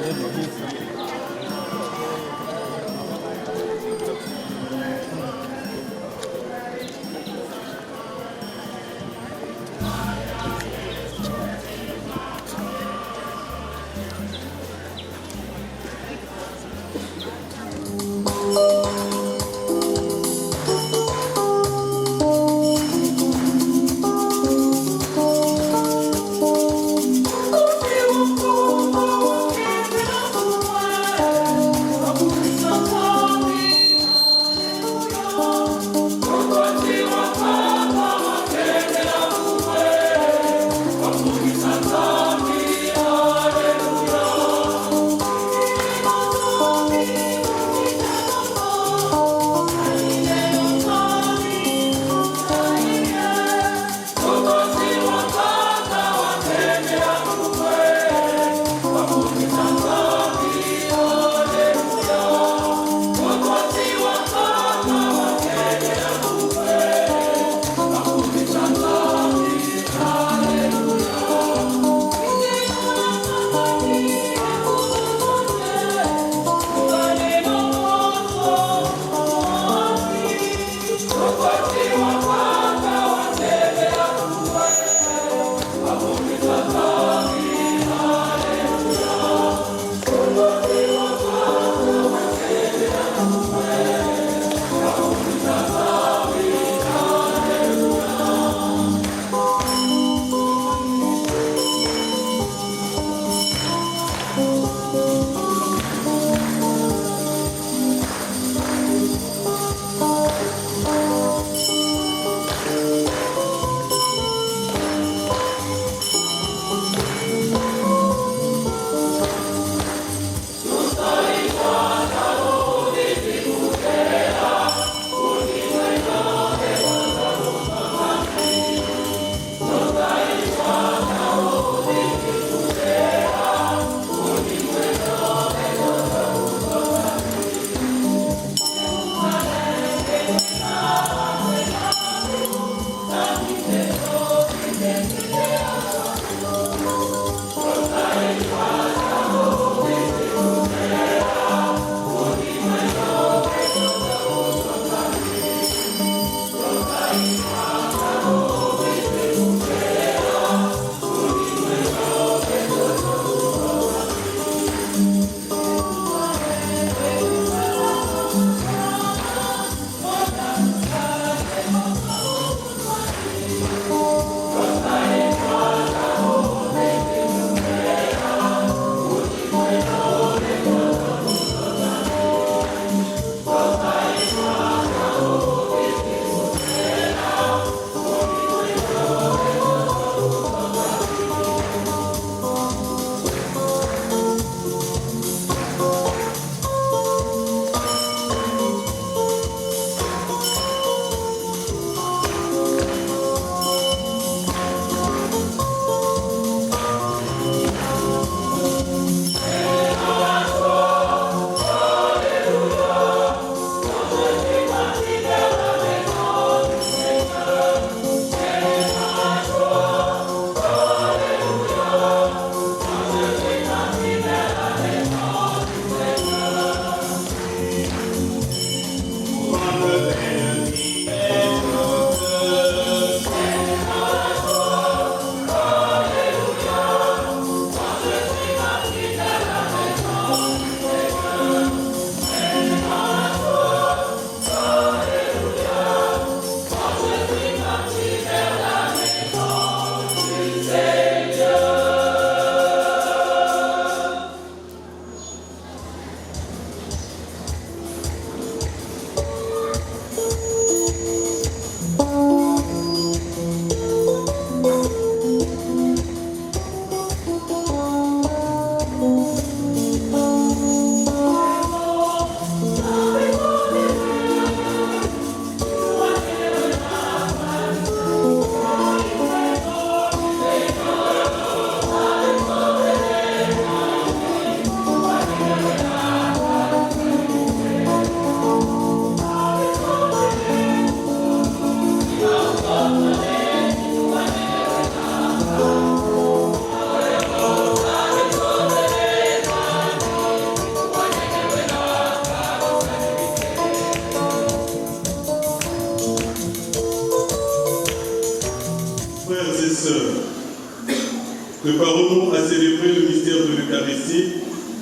Hallelujah.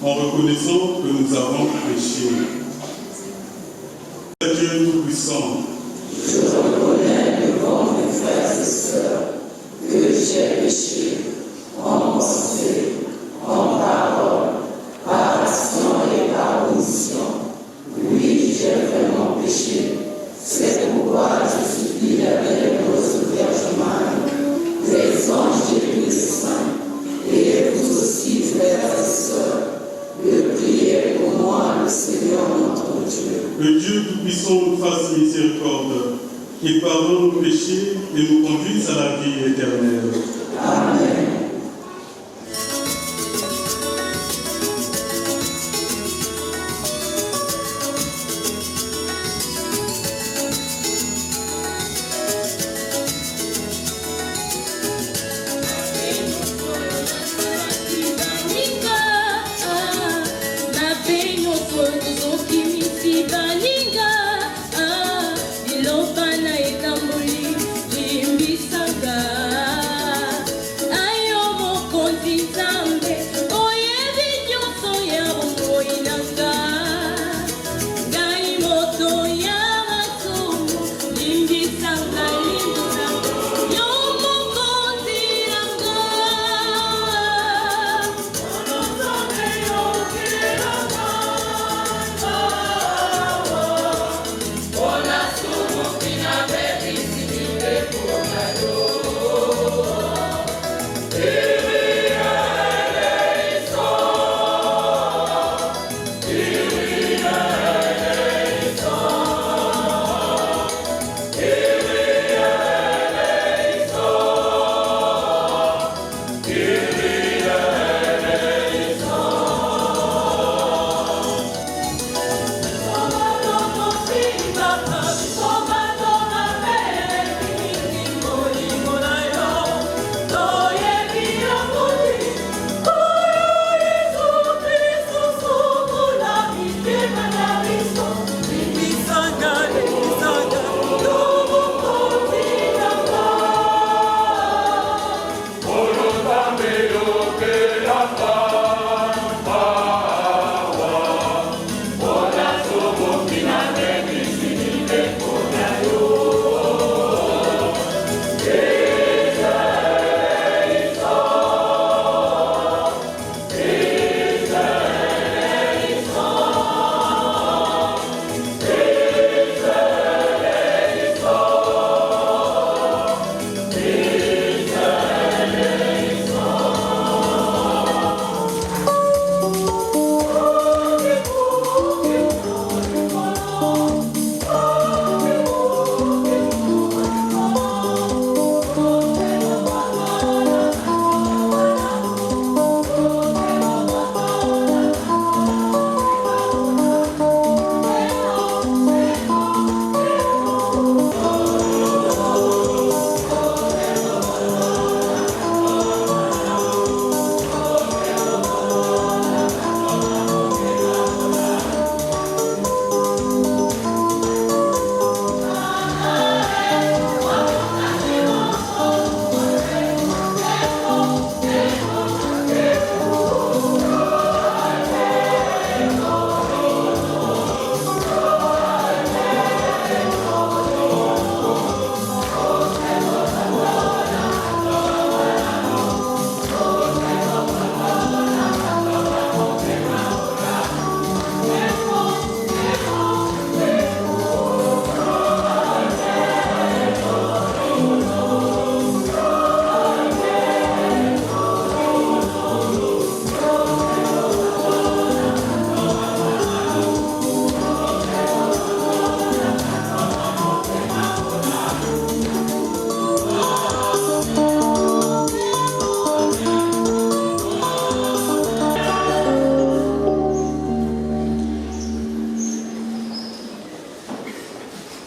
en reconnaissant que nous avons péché. Dieu Tout-Puissant, je reconnais devant mes frères et sœurs que j'ai péché en pensée, en parole, par action et par omission. Oui, j'ai vraiment péché. C'est pourquoi je supplie la bienheureuse Vierge Marie, les anges et tous les saints, et vous aussi, frères et sœurs, de prier pour moi, le Seigneur notre Dieu. que Dieu Tout-Puissant nous fasse miséricorde, qu'il pardonne nos péchés et nous conduise à la vie éternelle. Amen.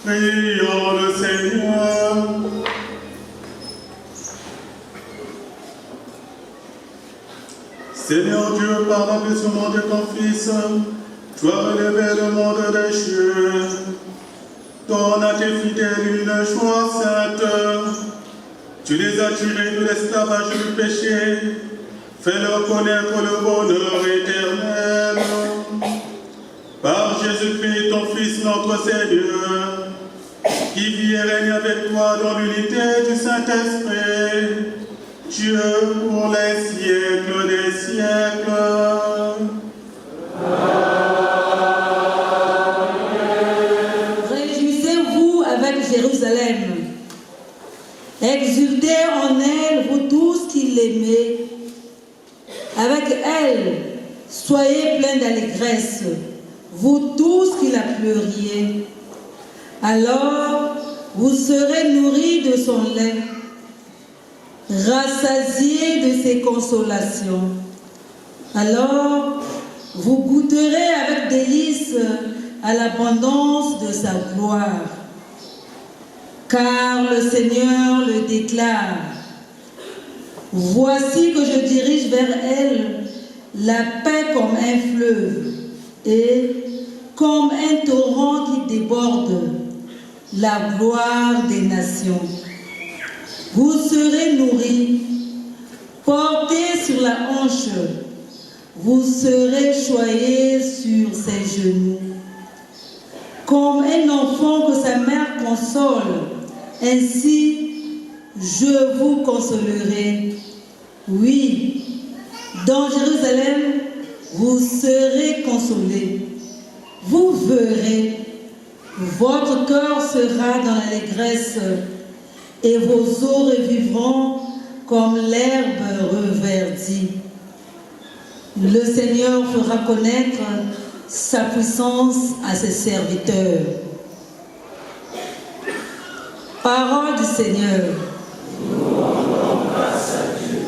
Prions le Seigneur. Seigneur Dieu, par l'abaissement de ton Fils, tu as relevé le monde des cieux. Donne à tes fidèles une joie sainte. Tu les as tirés de l'esclavage du péché. Fais-leur connaître le bonheur éternel. Par Jésus-Christ, ton Fils, notre Seigneur, qui vit et règne avec toi dans l'unité du Saint-Esprit, Dieu pour les siècles des siècles. Réjouissez-vous avec Jérusalem. Exultez en elle, vous tous qui l'aimez. Avec elle, soyez pleins d'allégresse, vous tous qui la pleuriez. Alors, vous serez nourris de son lait, rassasiés de ses consolations. Alors, vous goûterez avec délice à l'abondance de sa gloire. Car le Seigneur le déclare. Voici que je dirige vers elle la paix comme un fleuve et comme un torrent qui déborde, la gloire des nations. Vous serez nourris, portés sur la hanche, vous serez choyés sur ses genoux. Comme un enfant que sa mère console, ainsi je vous consolerai. Oui, dans Jérusalem, vous serez consolés. Vous verrez, votre cœur sera dans l'allégresse et vos os revivront comme l'herbe reverdie. Le Seigneur fera connaître sa puissance à ses serviteurs. Parole du Seigneur. Nous rendons grâce à Dieu.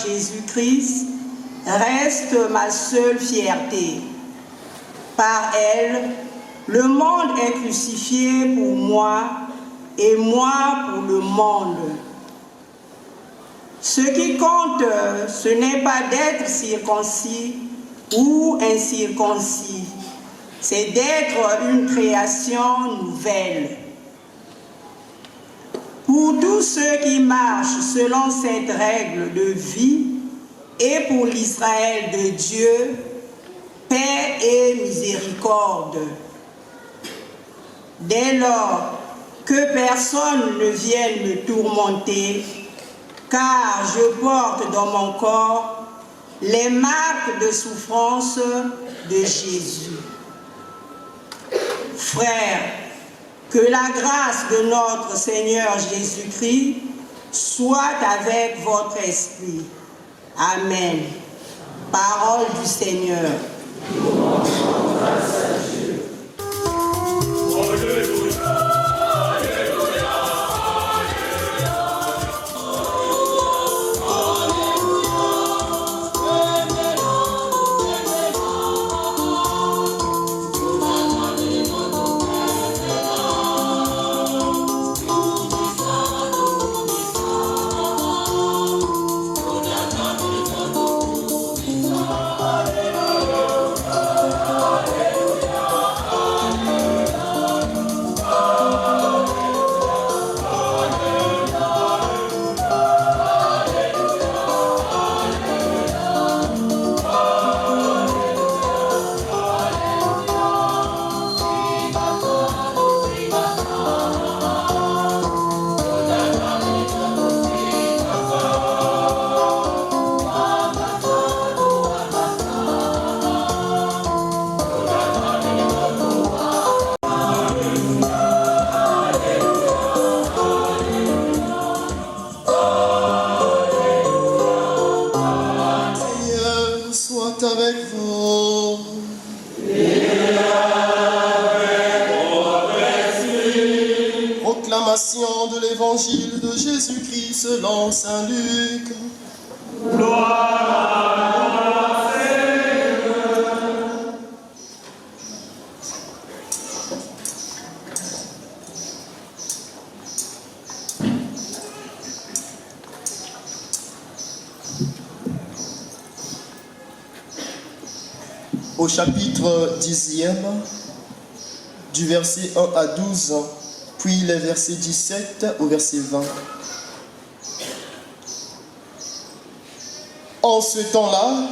Jésus-Christ reste ma seule fierté. Par elle, le monde est crucifié pour moi et moi pour le monde. Ce qui compte, ce n'est pas d'être circoncis ou incirconcis, c'est d'être une création nouvelle. Pour tous ceux qui marchent selon cette règle de vie et pour l'Israël de Dieu, paix et miséricorde. Dès lors, que personne ne vienne me tourmenter, car je porte dans mon corps les marques de souffrance de Jésus. Frères, que la grâce de notre Seigneur Jésus-Christ soit avec votre esprit. Amen. Parole du Seigneur. Proclamation de l'évangile de Jésus-Christ selon saint Luc. Gloire à toi, Seigneur. Au chapitre 10e, du verset 1 à 12, puis les versets 17 au verset 20. En ce temps-là,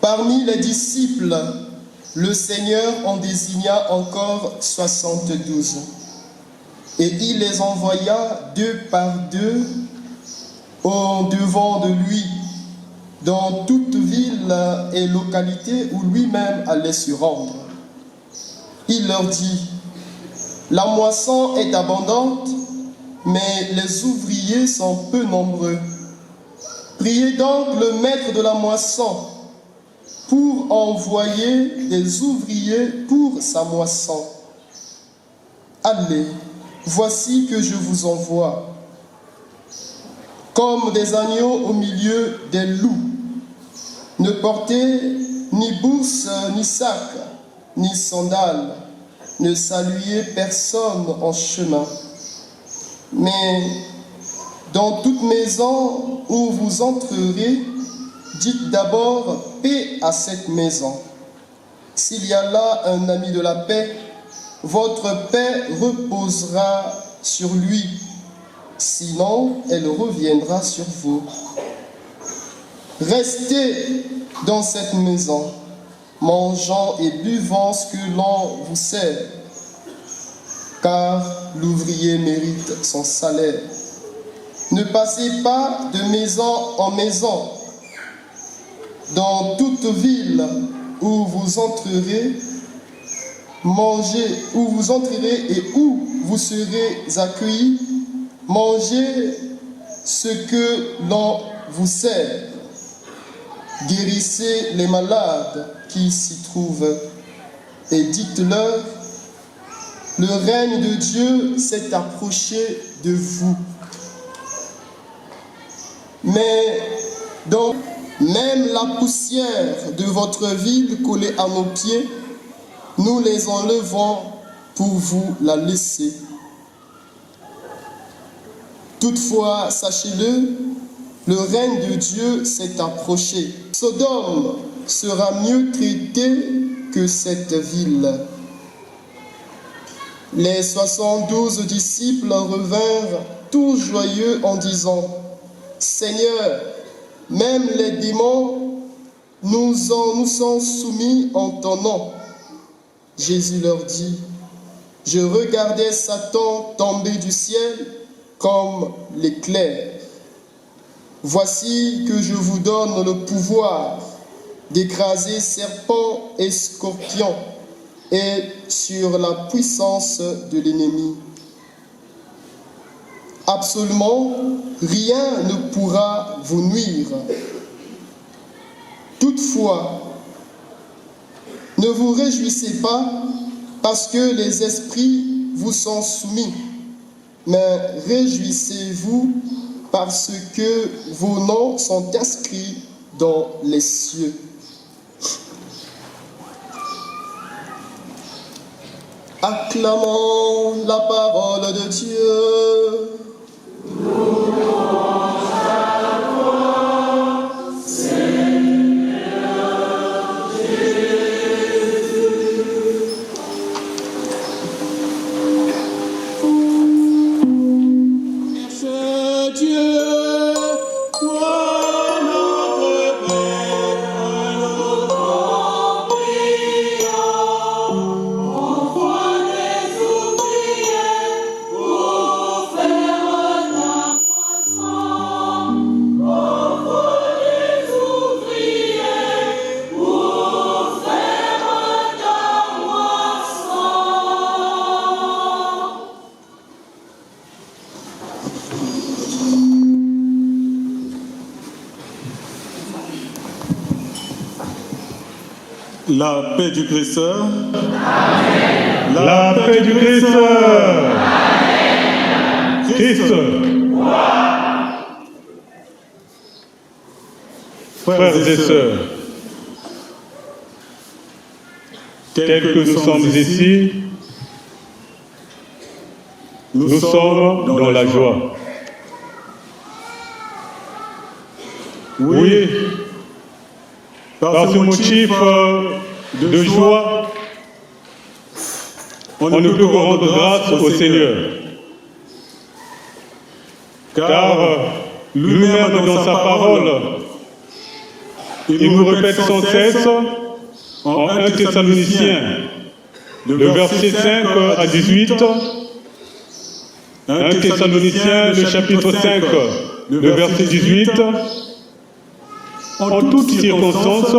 parmi les disciples, le Seigneur en désigna encore 72. Et il les envoya deux par deux au devant de lui, dans toute ville et localité où lui-même allait se rendre. Il leur dit: la moisson est abondante, mais les ouvriers sont peu nombreux. Priez donc le maître de la moisson pour envoyer des ouvriers pour sa moisson. Allez, voici que je vous envoie, comme des agneaux au milieu des loups. Ne portez ni bourse, ni sac, ni sandales. Ne saluez personne en chemin. Mais dans toute maison où vous entrerez, dites d'abord paix à cette maison. S'il y a là un ami de la paix, votre paix reposera sur lui. Sinon, elle reviendra sur vous. Restez dans cette maison, mangeant et buvant ce que l'on vous sert, car l'ouvrier mérite son salaire. Ne passez pas de maison en maison. Dans toute ville où vous entrerez, mangez, où vous entrerez et où vous serez accueillis, mangez ce que l'on vous sert. Guérissez les malades qui s'y trouvent et dites-leur: le règne de Dieu s'est approché de vous. Mais Donc, même la poussière de votre ville collée à nos pieds, nous les enlevons pour vous la laisser. Toutefois, sachez-le, le règne de Dieu s'est approché. Sodome sera mieux traitée que cette ville. Les 72 disciples revinrent tous joyeux en disant, « Seigneur, même les démons nous sont soumis en ton nom. » Jésus leur dit, « Je regardais Satan tomber du ciel comme l'éclair. Voici que je vous donne le pouvoir d'écraser serpents et scorpions et sur la puissance de l'ennemi. Absolument rien ne pourra vous nuire. Toutefois, ne vous réjouissez pas parce que les esprits vous sont soumis, mais réjouissez-vous parce que vos noms sont inscrits dans les cieux. Acclamons la parole de Dieu. La paix du Christ. Amen. La paix du Christ. Amen. Christ. Frères et sœurs, tels que nous sommes ici, nous sommes dans la joie. Oui, par ce motif de joie, on ne peut que rendre grâce au Seigneur. Car lui-même, dans sa parole, il nous répète sans cesse, en 1 Thessaloniciens, le verset 5 à 18, 1 Thessaloniciens, le chapitre 5, le verset 18, en toutes circonstances,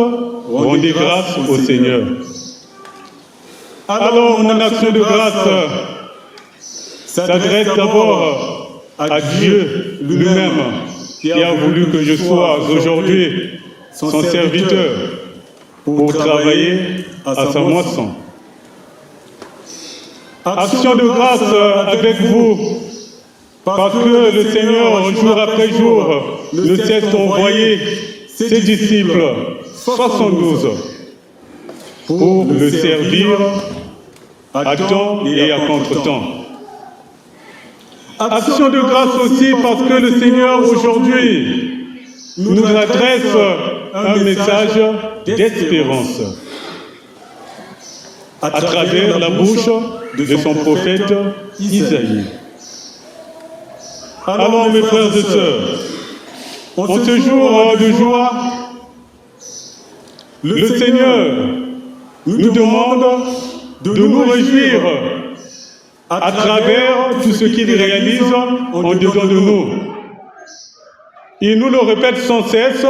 rendez grâce au Seigneur. Alors, mon action de grâce s'adresse d'abord à Dieu lui-même, qui a voulu que je sois aujourd'hui son serviteur pour travailler à sa moisson. Action de grâce avec vous, parce que le Seigneur, jour après jour, ne cesse d'envoyer ses disciples, 72, pour le servir à temps et à contre-temps. Action de grâce aussi parce que le Seigneur aujourd'hui nous adresse un message d'espérance à travers la bouche de son prophète Isaïe. Alors mes frères et sœurs, en ce jour de joie, le Seigneur nous demande de nous réjouir à travers tout ce qu'il réalise en dedans de nous. Il nous le répète sans cesse,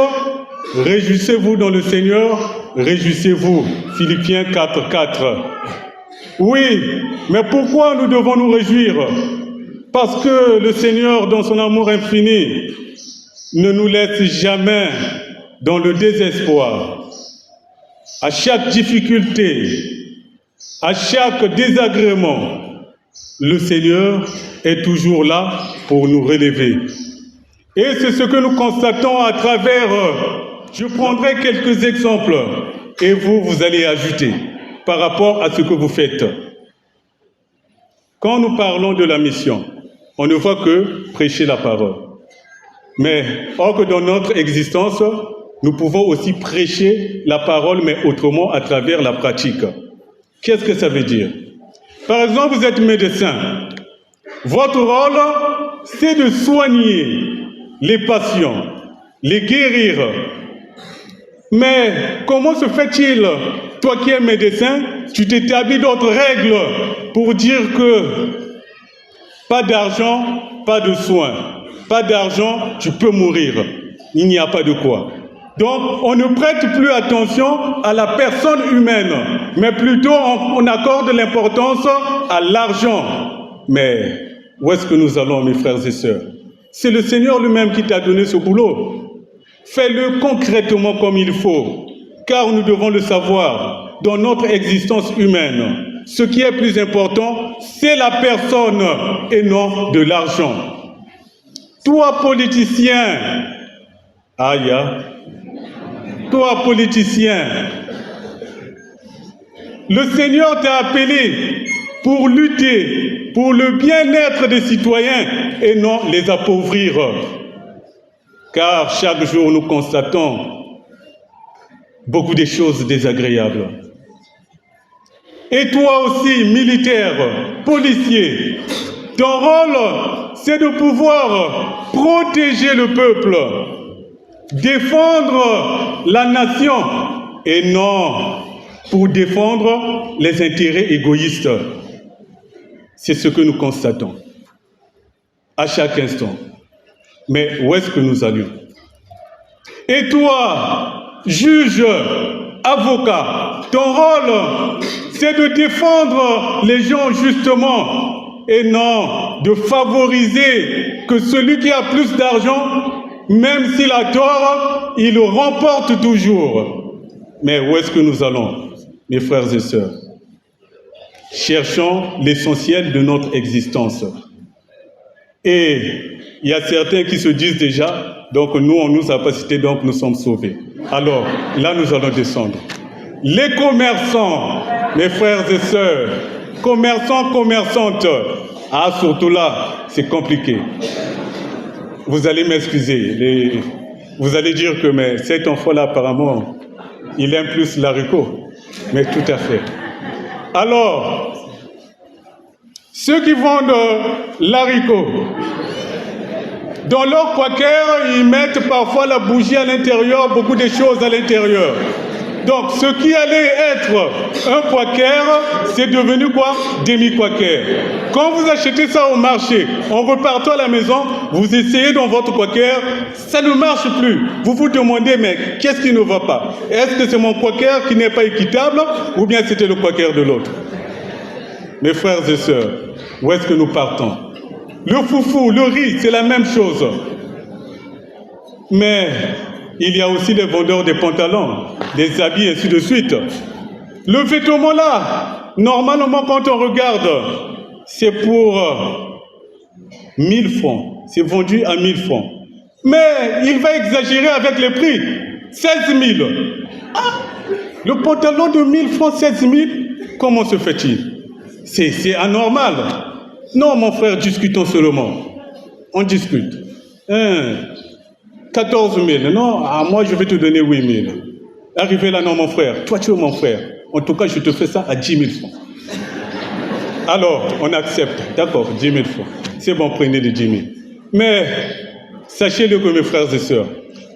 réjouissez-vous dans le Seigneur, réjouissez-vous. Philippiens 4:4. Oui, mais pourquoi nous devons nous réjouir? Parce que le Seigneur, dans son amour infini, ne nous laisse jamais dans le désespoir. À chaque difficulté, à chaque désagrément, le Seigneur est toujours là pour nous relever. Et c'est ce que nous constatons à travers, je prendrai quelques exemples, et vous allez ajouter par rapport à ce que vous faites. Quand nous parlons de la mission, on ne voit que prêcher la parole. Mais, or que dans notre existence, nous pouvons aussi prêcher la parole, mais autrement à travers la pratique. Qu'est-ce que ça veut dire? Par exemple, vous êtes médecin. Votre rôle, c'est de soigner les patients, les guérir. Mais comment se fait-il, toi qui es médecin, tu t'établis d'autres règles pour dire que pas d'argent, pas de soins. Pas d'argent, tu peux mourir. Il n'y a pas de quoi. Donc, on ne prête plus attention à la personne humaine, mais plutôt on accorde l'importance à l'argent. Mais où est-ce que nous allons, mes frères et sœurs? C'est le Seigneur lui-même qui t'a donné ce boulot. Fais-le concrètement comme il faut, car nous devons le savoir. Dans notre existence humaine, ce qui est plus important, c'est la personne et non de l'argent. Toi, politicien, aïe, toi, politicien, le Seigneur t'a appelé pour lutter pour le bien-être des citoyens et non les appauvrir. Car chaque jour, nous constatons beaucoup de choses désagréables. Et toi aussi, militaire, policier, ton rôle, c'est de pouvoir protéger le peuple, défendre la nation, et non pour défendre les intérêts égoïstes. C'est ce que nous constatons à chaque instant. Mais où est-ce que nous allons? Et toi, juge, avocat, ton rôle, c'est de défendre les gens justement, et non de favoriser que celui qui a plus d'argent, même s'il a tort, il le remporte toujours. Mais où est-ce que nous allons, mes frères et sœurs? Cherchons l'essentiel de notre existence. Et il y a certains qui se disent déjà, donc nous, on nous a pas cité, donc nous sommes sauvés. Alors, là, nous allons descendre. Les commerçants, mes frères et sœurs, commerçants, commerçantes, ah, surtout là, c'est compliqué. Vous allez m'excuser, vous allez dire que mais cet enfant-là, apparemment, il aime plus l'haricot. Mais tout à fait. Alors, ceux qui vendent l'haricot, dans leur quaker, ils mettent parfois la bougie à l'intérieur, beaucoup de choses à l'intérieur. Donc, ce qui allait être un quaker, c'est devenu quoi? Demi-quaker. Quand vous achetez ça au marché, en repartant à la maison, vous essayez dans votre quaker, ça ne marche plus. Vous vous demandez, mais qu'est-ce qui ne va pas? Est-ce que c'est mon quaker qui n'est pas équitable ou bien c'était le quaker de l'autre? Mes frères et sœurs, où est-ce que nous partons? Le foufou, le riz, c'est la même chose. Mais il y a aussi les vendeurs des pantalons, des habits, ainsi de suite. Le vêtement là, normalement quand on regarde, c'est pour 1000 francs. C'est vendu à 1000 francs. Mais il va exagérer avec les prix. 16 000. Ah, le pantalon de 1000 francs, 16 000, comment se fait-il? C'est anormal. Non, mon frère, discutons seulement. On discute. 14 000. Non, moi, je vais te donner 8 000. Arrivé là, non, mon frère. Toi, tu es mon frère. En tout cas, je te fais ça à 10 000 francs. Alors, on accepte. D'accord, 10 000 francs. C'est bon, prenez les 10 000. Mais, sachez-le que mes frères et sœurs,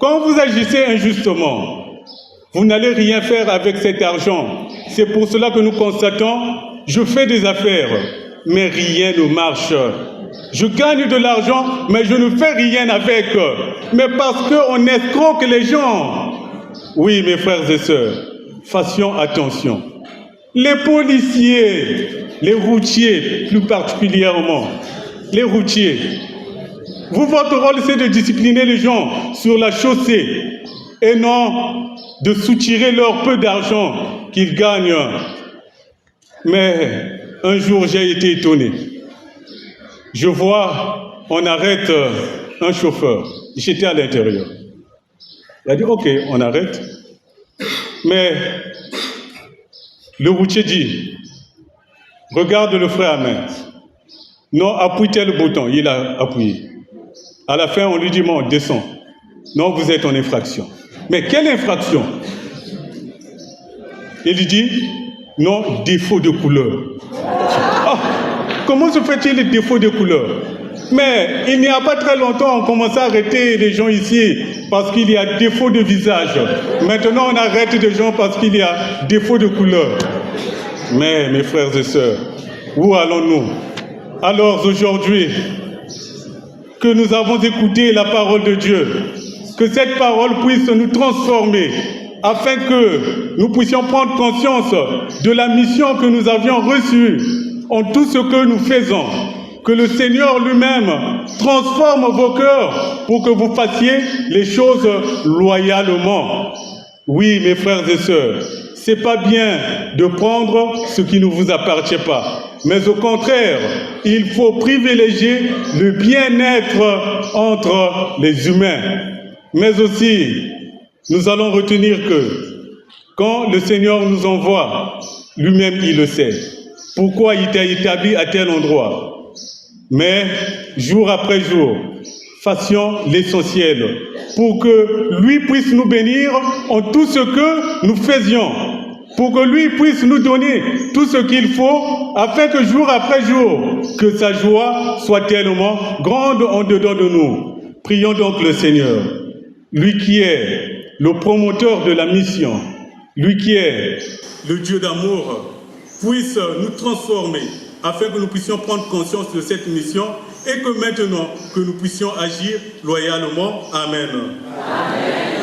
quand vous agissez injustement, vous n'allez rien faire avec cet argent. C'est pour cela que nous constatons, je fais des affaires, mais rien ne marche. Je gagne de l'argent, mais je ne fais rien avec. Mais parce qu'on escroque les gens. Oui, mes frères et sœurs, fassions attention. Les policiers, les routiers plus particulièrement, les routiers, votre rôle c'est de discipliner les gens sur la chaussée et non de soutirer leur peu d'argent qu'ils gagnent. Mais un jour j'ai été étonné. Je vois, on arrête un chauffeur. J'étais à l'intérieur. Il a dit, ok, on arrête. Mais le routier dit, regarde le frère Ahmed. Non, appuie tel bouton. Il a appuyé. À la fin, on lui dit, bon, descends. Non, vous êtes en infraction. Mais quelle infraction? Il dit, non, défaut de couleur. Ah, comment se fait-il le défaut de couleur? Mais il n'y a pas très longtemps, on commençait à arrêter les gens ici parce qu'il y a défaut de visage. Maintenant, on arrête des gens parce qu'il y a défaut de couleur. Mais, mes frères et sœurs, où allons-nous? Alors aujourd'hui, que nous avons écouté la parole de Dieu, que cette parole puisse nous transformer, afin que nous puissions prendre conscience de la mission que nous avions reçue en tout ce que nous faisons. Que le Seigneur lui-même transforme vos cœurs pour que vous fassiez les choses loyalement. Oui, mes frères et sœurs, c'est pas bien de prendre ce qui ne vous appartient pas. Mais au contraire, il faut privilégier le bien-être entre les humains. Mais aussi, nous allons retenir que quand le Seigneur nous envoie, lui-même il le sait. Pourquoi il t'a établi à tel endroit? Mais jour après jour, fassions l'essentiel pour que lui puisse nous bénir en tout ce que nous faisions, pour que lui puisse nous donner tout ce qu'il faut, afin que jour après jour, que sa joie soit tellement grande en dedans de nous. Prions donc le Seigneur, lui qui est le promoteur de la mission, lui qui est le Dieu d'amour, puisse nous transformer, afin que nous puissions prendre conscience de cette mission et que maintenant, que nous puissions agir loyalement. Amen. Amen.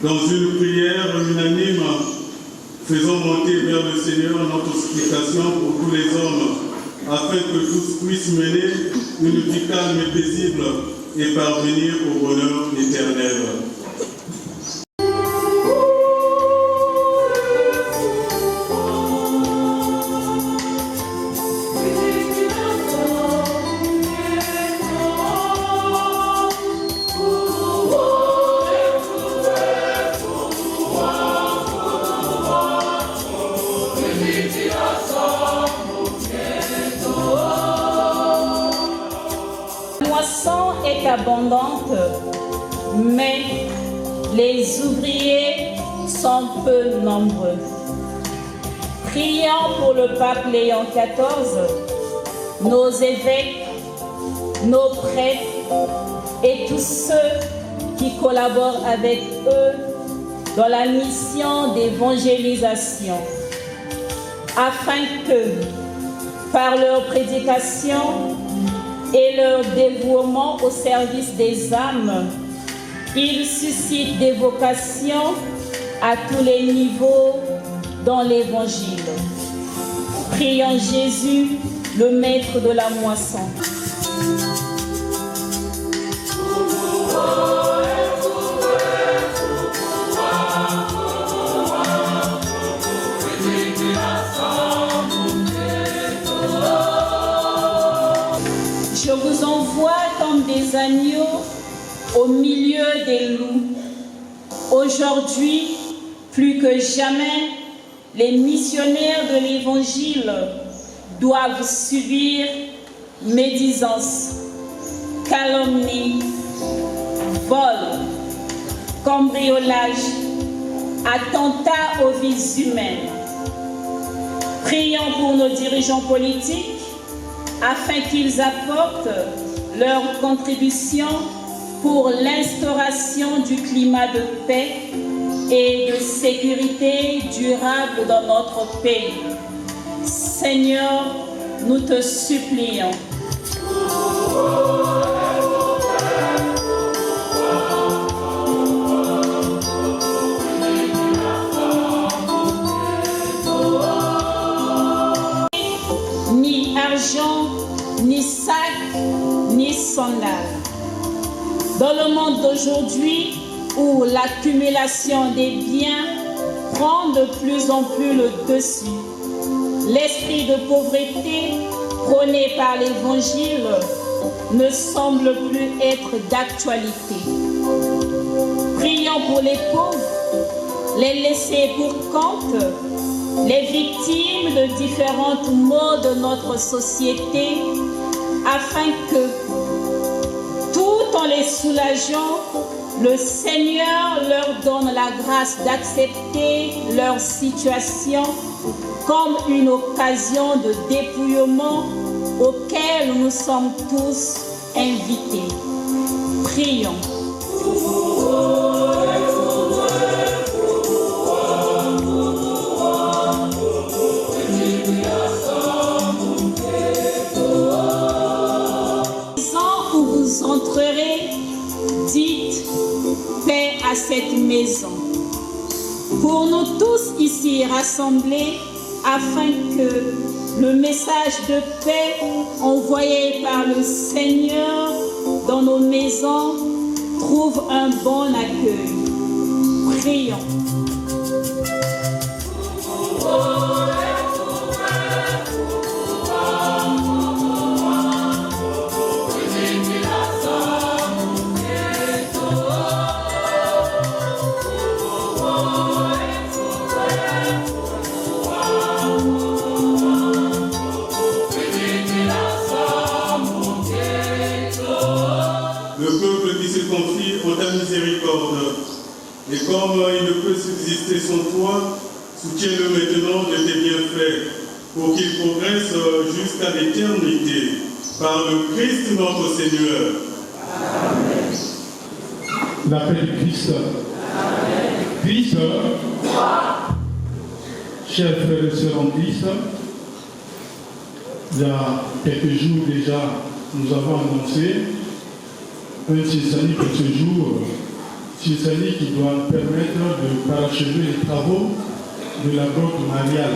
Dans une prière unanime, faisons monter vers le Seigneur notre supplication pour tous les hommes, afin que tous puissent mener une vie calme et paisible et parvenir au bonheur éternel. est abondante, mais les ouvriers sont peu nombreux. Prions pour le pape Léon XIV, nos évêques, nos prêtres et tous ceux qui collaborent avec eux dans la mission d'évangélisation, afin que, par leur prédication et leur dévouement au service des âmes, ils suscitent des vocations à tous les niveaux dans l'Évangile. Prions Jésus, le maître de la moisson. Je vous envoie comme des agneaux au milieu des loups. Aujourd'hui, plus que jamais, les missionnaires de l'Évangile doivent subir médisance, calomnie, vol, cambriolage, attentat aux vies humaines. Prions pour nos dirigeants politiques afin qu'ils apportent leur contribution pour l'instauration du climat de paix et de sécurité durable dans notre pays. Seigneur, nous te supplions. Ni argent, ni sac, ni sandales. Dans le monde d'aujourd'hui, où l'accumulation des biens prend de plus en plus le dessus, l'esprit de pauvreté prôné par l'Évangile ne semble plus être d'actualité. Prions pour les pauvres, les laissés pour compte, les victimes de différents maux de notre société, afin que, tout en les soulageant, le Seigneur leur donne la grâce d'accepter leur situation comme une occasion de dépouillement auquel nous sommes tous invités. Prions. Où vous entrerez, dites paix à cette maison. Pour nous tous ici rassemblés, afin que le message de paix envoyé par le Seigneur dans nos maisons trouve un bon accueil. Prions. Et comme il ne peut subsister sans toi, soutiens-le maintenant de tes bienfaits, pour qu'il progresse jusqu'à l'éternité, par le Christ notre Seigneur. Amen. La paix du Christ. Amen. Christ, chers frères et sœurs en Christ, il y a quelques jours déjà, nous avons annoncé un Césanie pour ce jour. Césanie qui doit permettre de parachever les travaux de la grotte mariale.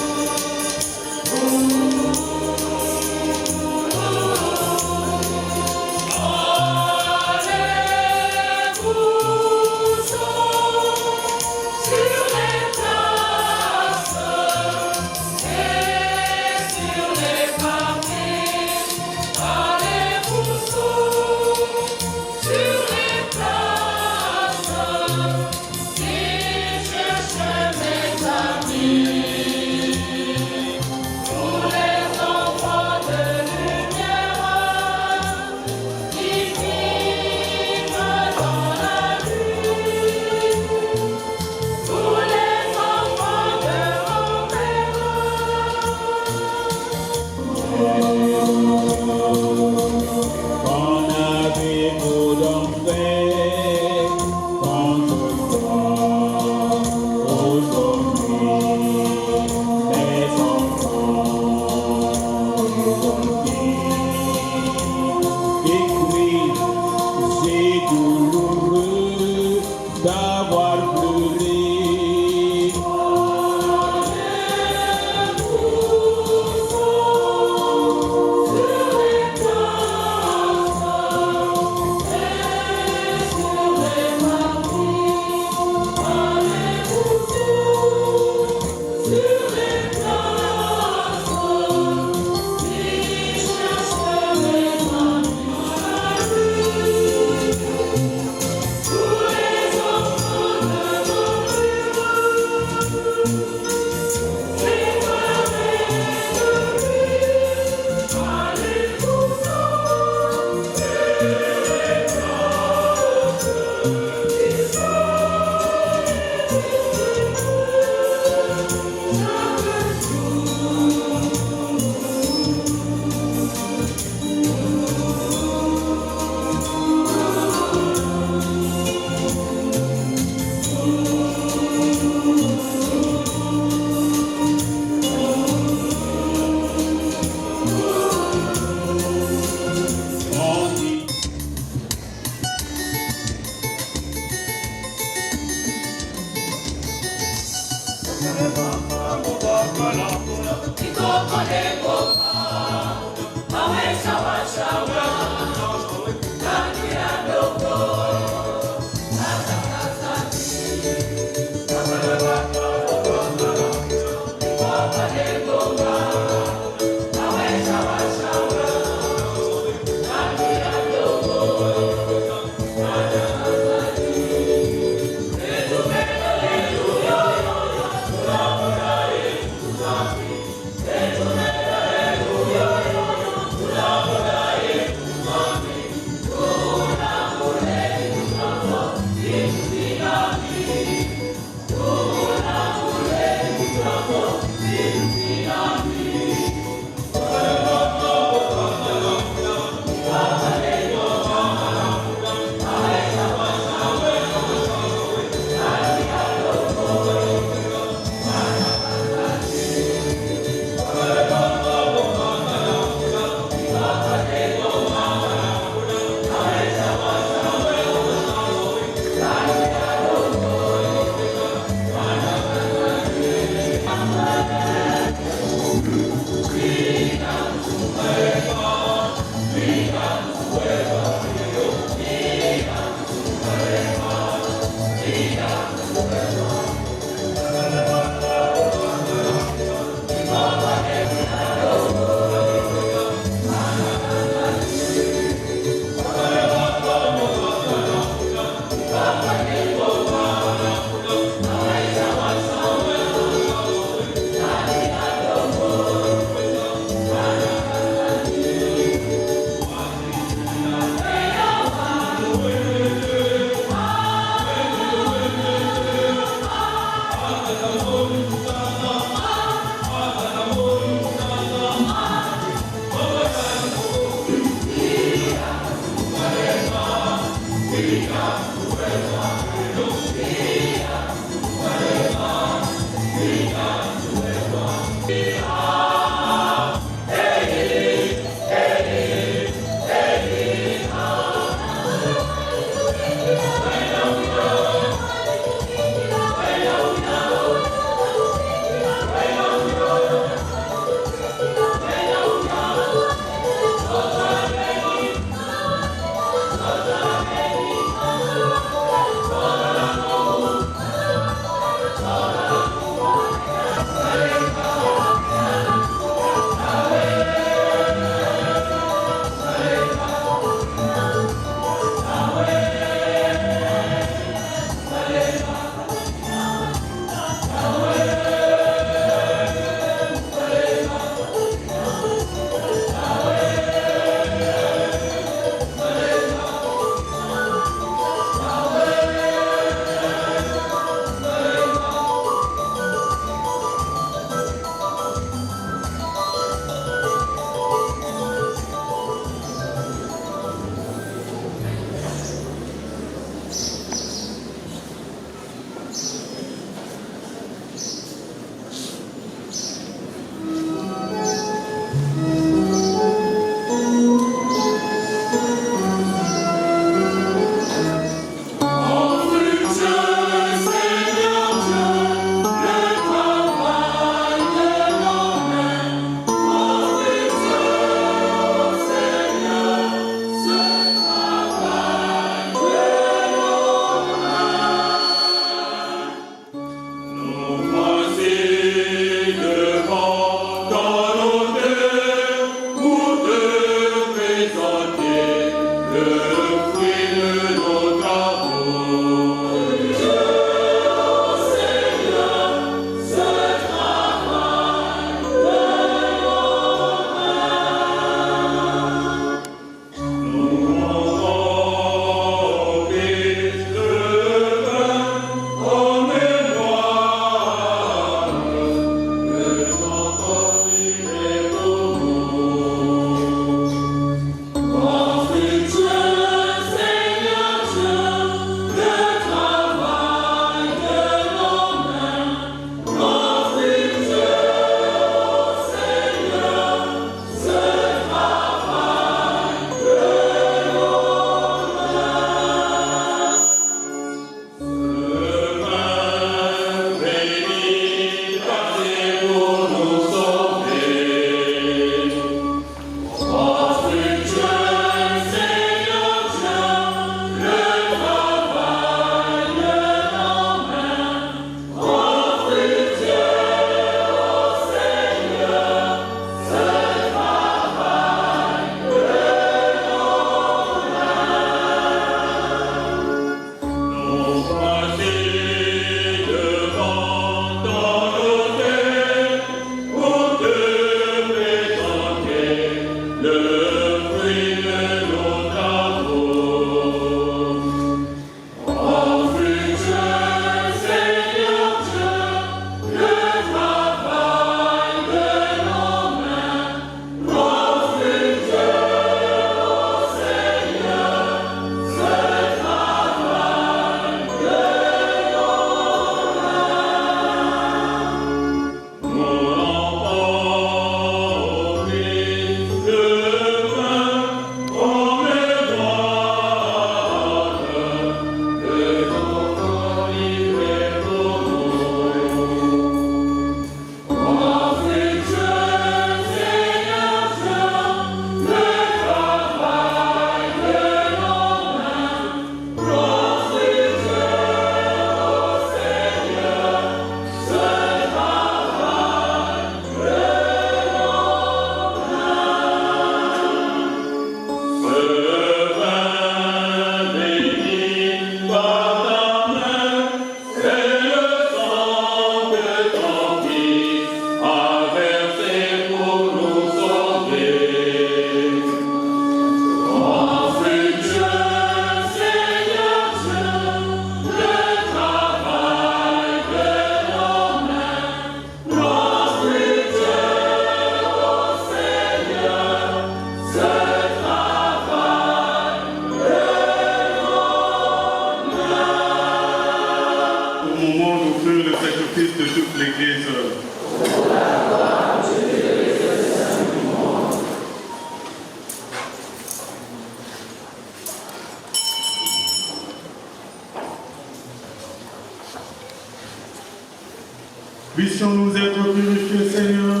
Puissions-nous être purifiés, Seigneur,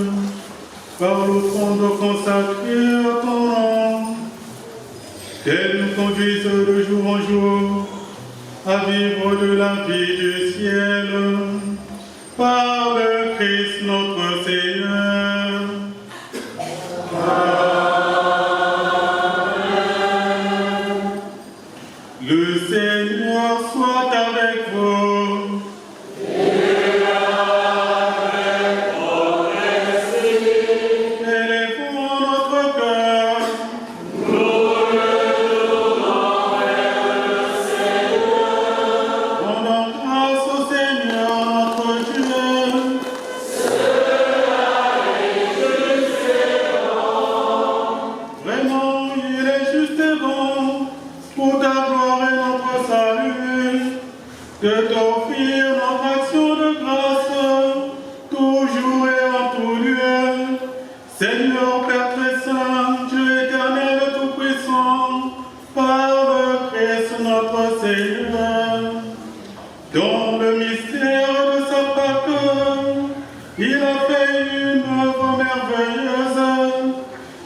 par l'offrande consacrée à ton nom, qu'elle nous conduise de jour en jour à vivre de la vie du ciel, par le Christ notre Seigneur. Amen. Le Seigneur soit avec vous.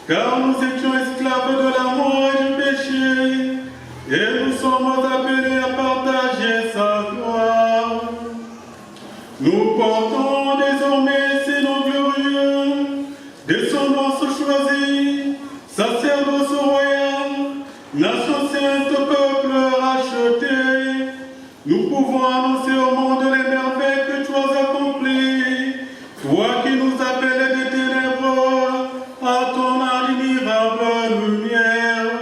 Car nous étions esclaves de la mort et du péché, et nous sommes appelés à partager sa gloire. Nous portons désormais ces noms glorieux, descendance choisie, sacerdoce royal, nation sainte, peuple racheté. Nous pouvons annoncer au monde les merveilles que tu as accomplies, toi qui nous appelais des ténèbres à ton admirable lumière.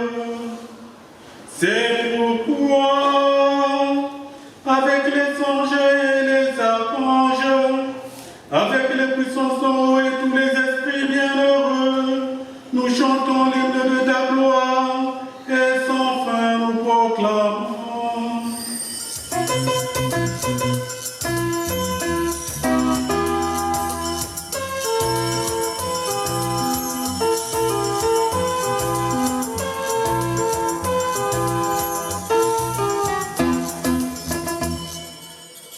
C'est pourquoi, avec les anges et les archanges, avec les puissances en haut et tous les esprits bienheureux, nous chantons l'hymne de ta gloire et sans fin nous proclamons.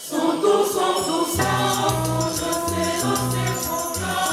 Santo, Santo, Santo, je sais proclamer.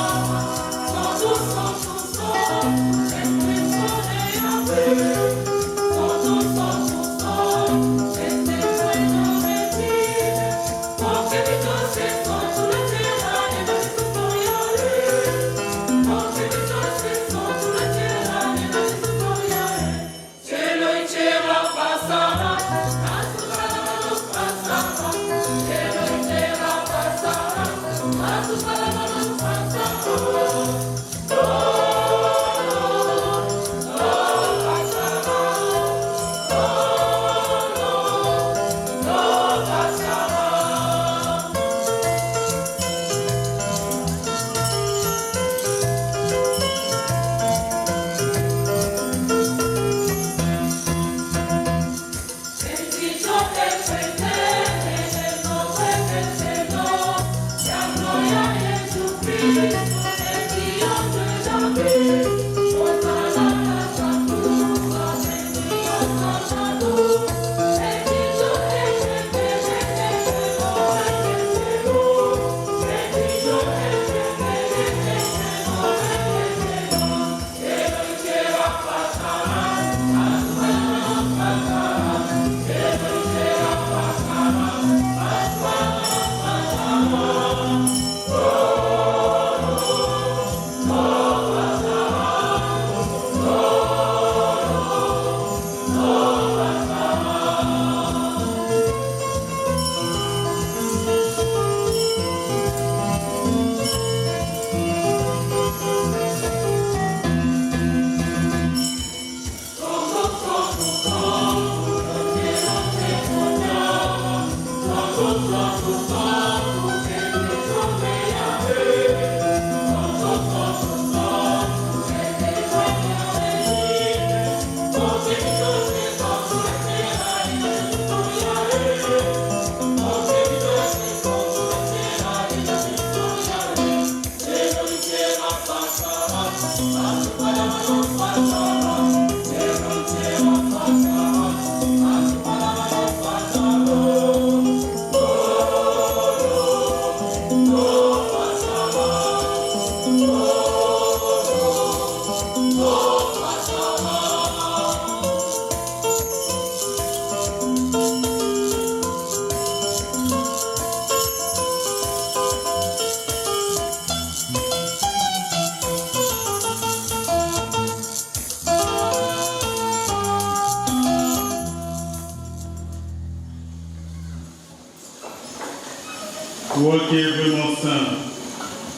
Toi qui es vraiment saint,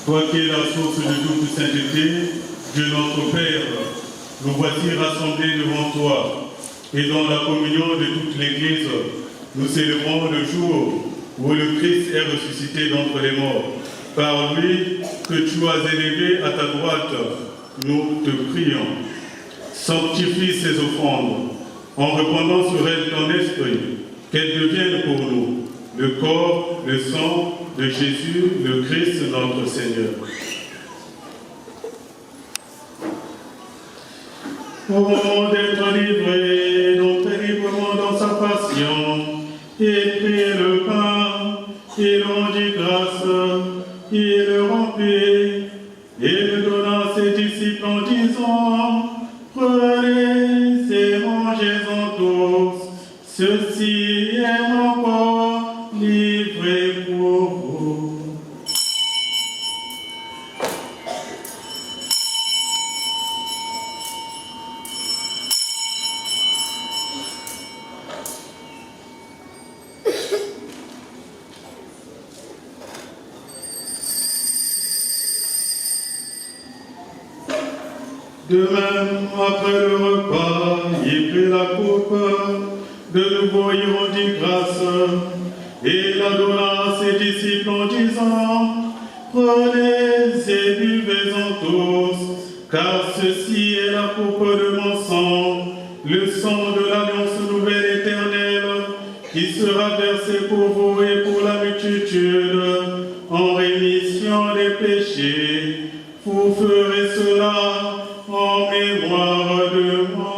toi qui es la source de toute sainteté, Dieu notre Père, nous voici rassemblés devant toi, et dans la communion de toute l'Église, nous célébrons le jour où le Christ est ressuscité d'entre les morts. Par lui que tu as élevé à ta droite, nous te prions. Sanctifie ces offrandes, en répandant sur elles ton esprit, qu'elles deviennent pour nous le corps, le sang de Jésus, le Christ, notre Seigneur. Au moment d'être livré, d'entrer librement dans sa passion, il prit le pain, il rendit grâce, il le remplit, et le donna à ses disciples en disant, prenez et mangez-en tous, ceci est mon corps livré pour vous. De même, après le repas, il prit la coupe, de nouveau il rendit grâce, et la donna à ses disciples en disant, prenez et buvez-en tous, car ceci est la coupe de mon sang, le sang de l'alliance nouvelle éternelle, qui sera versé pour vous et pour la multitude, en rémission des péchés. Vous ferez cela en mémoire de moi.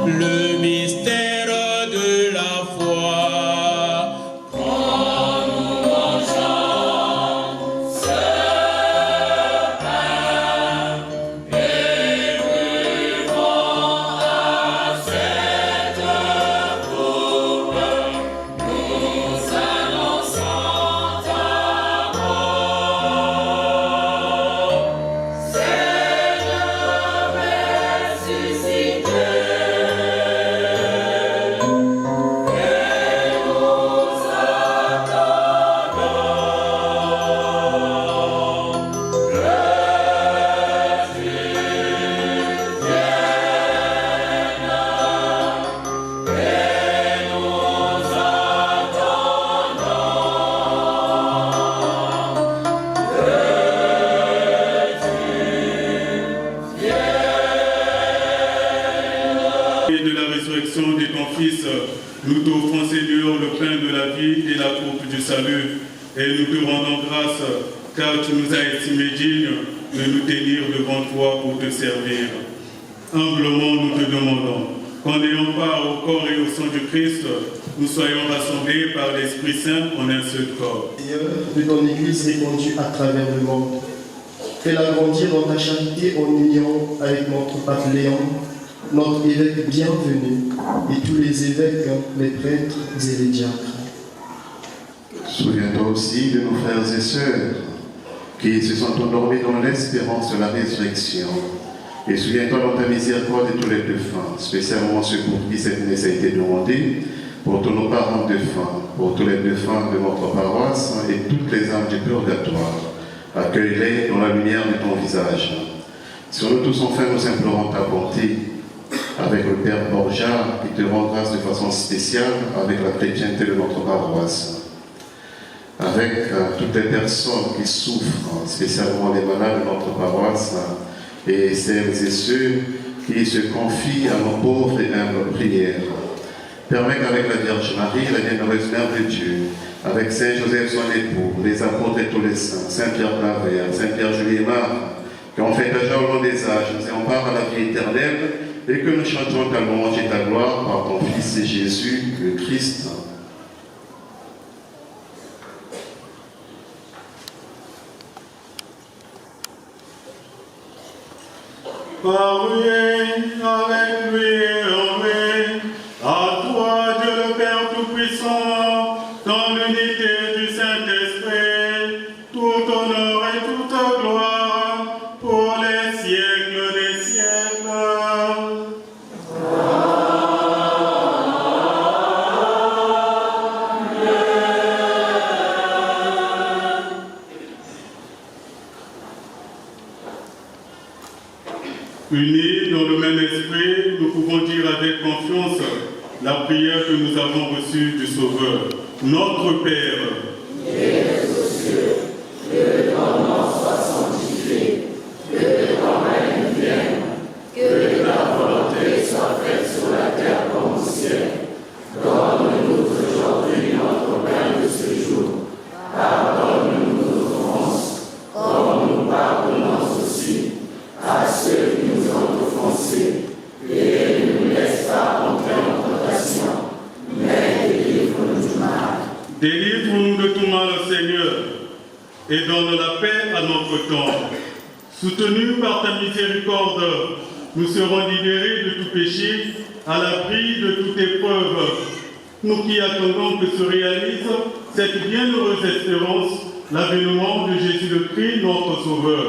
Le mystère de la foi. Quand nous mangeons ce pain et buvons à cette Fils, nous t'offrons, Seigneur, le pain de la vie et la coupe du salut. Et nous te rendons grâce, car tu nous as estimés dignes de nous tenir devant toi pour te servir. Humblement, nous te demandons qu'en ayant part au corps et au sang du Christ, nous soyons rassemblés par l'Esprit Saint en un seul corps. Seigneur, de ton Église répandue à travers le monde, fais-la grandir dans ta charité en union avec notre pape Léon, notre évêque bienvenu, et tous les évêques, les prêtres et les diacres. Souviens-toi aussi de nos frères et sœurs qui se sont endormis dans l'espérance de la résurrection. Et souviens-toi dans ta miséricorde de tous les défunts, spécialement ceux pour qui cette messe a été demandée, pour tous nos parents défunts, pour tous les défunts de notre paroisse et toutes les âmes du purgatoire. Accueille-les dans la lumière de ton visage. Sur nous tous, enfin, nous implorons ta bonté, avec le Père Borja, qui te rend grâce de façon spéciale avec la chrétienté de notre paroisse. Avec toutes les personnes qui souffrent, spécialement les malades de notre paroisse, et celles et ceux qui se confient à nos pauvres et humbles prières. Permets qu'avec la Vierge Marie, la bienheureuse Mère de Dieu, avec Saint Joseph son époux, les apôtres et tous les saints, Saint Pierre Claver, Saint Pierre Juliemar, qui ont fait déjà au long des âges, nous ayons part à la vie éternelle, et que nous chantions ta louange et ta gloire par ton Fils Jésus, le Christ. Par lui, avec lui et en lui, à toi, Dieu le Père Tout-Puissant, dans l'unité du Saint-Esprit, tout honneur et toute gloire pour les siècles des siècles. Unis dans le même esprit, nous pouvons dire avec confiance la prière que nous avons reçue du Sauveur. Notre Père, qui es aux cieux, que ton nom soit sanctifié, que ton règne vienne, que ta volonté soit faite sur la terre comme au ciel. Donne-nous aujourd'hui notre pain de ce jour. Pardonne-nous nos offenses, comme nous pardonnons aussi à ceux qui nous ont offensés. Et ne nous laisse pas entrer en tentation, mais délivre-nous du mal. délivre-nous de tout mal, Seigneur, et donne la paix à notre temps. Soutenus par ta miséricorde, nous serons libérés de tout péché, à l'abri de toute épreuve. Nous qui attendons que se réalise cette bienheureuse espérance, l'avènement de Jésus le Christ, notre Sauveur.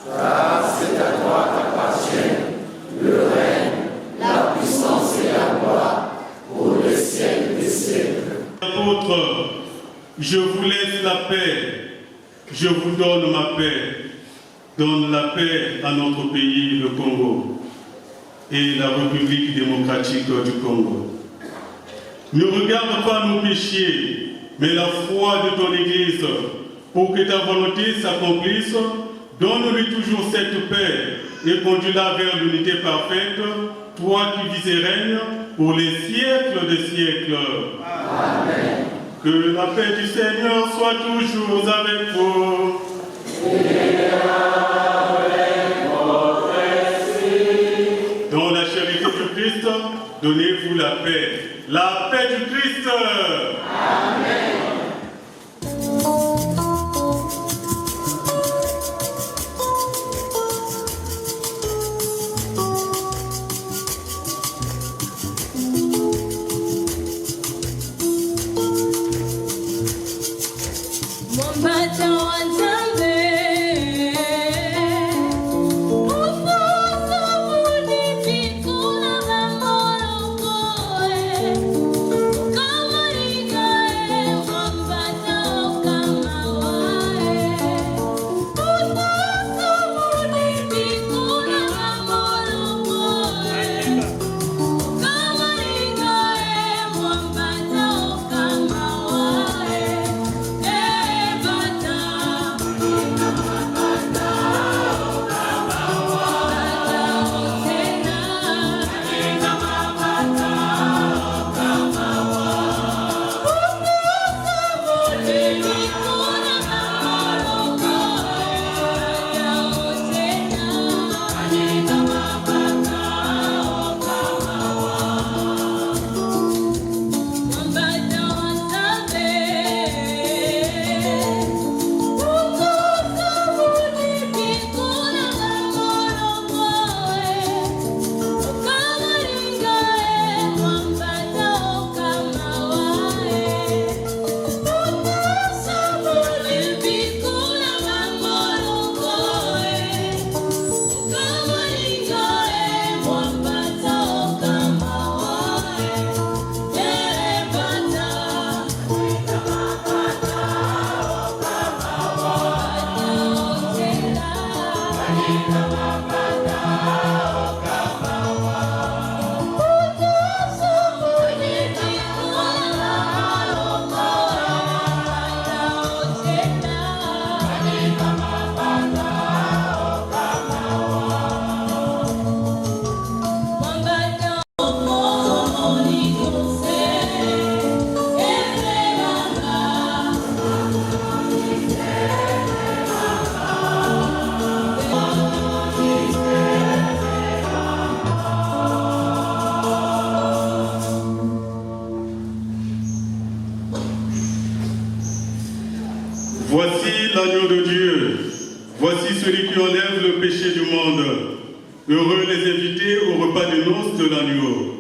Car c'est à toi qu'appartiennent le règne, la puissance et la gloire pour le siècle des siècles. Apôtres, je vous laisse la paix, je vous donne ma paix. Donne la paix à notre pays, le Congo, et la République démocratique du Congo. Ne regarde pas nos péchés, mais la foi de ton Église, pour que ta volonté s'accomplisse. Donne-lui toujours cette paix et conduis-la vers l'unité parfaite, toi qui vis et règnes pour les siècles des siècles. Amen. Que la paix du Seigneur soit toujours avec vous. Dans la charité du Christ, donnez-vous la paix. La paix du Christ. Amen. Come on, péché du monde. Heureux les invités au repas de noces de l'agneau.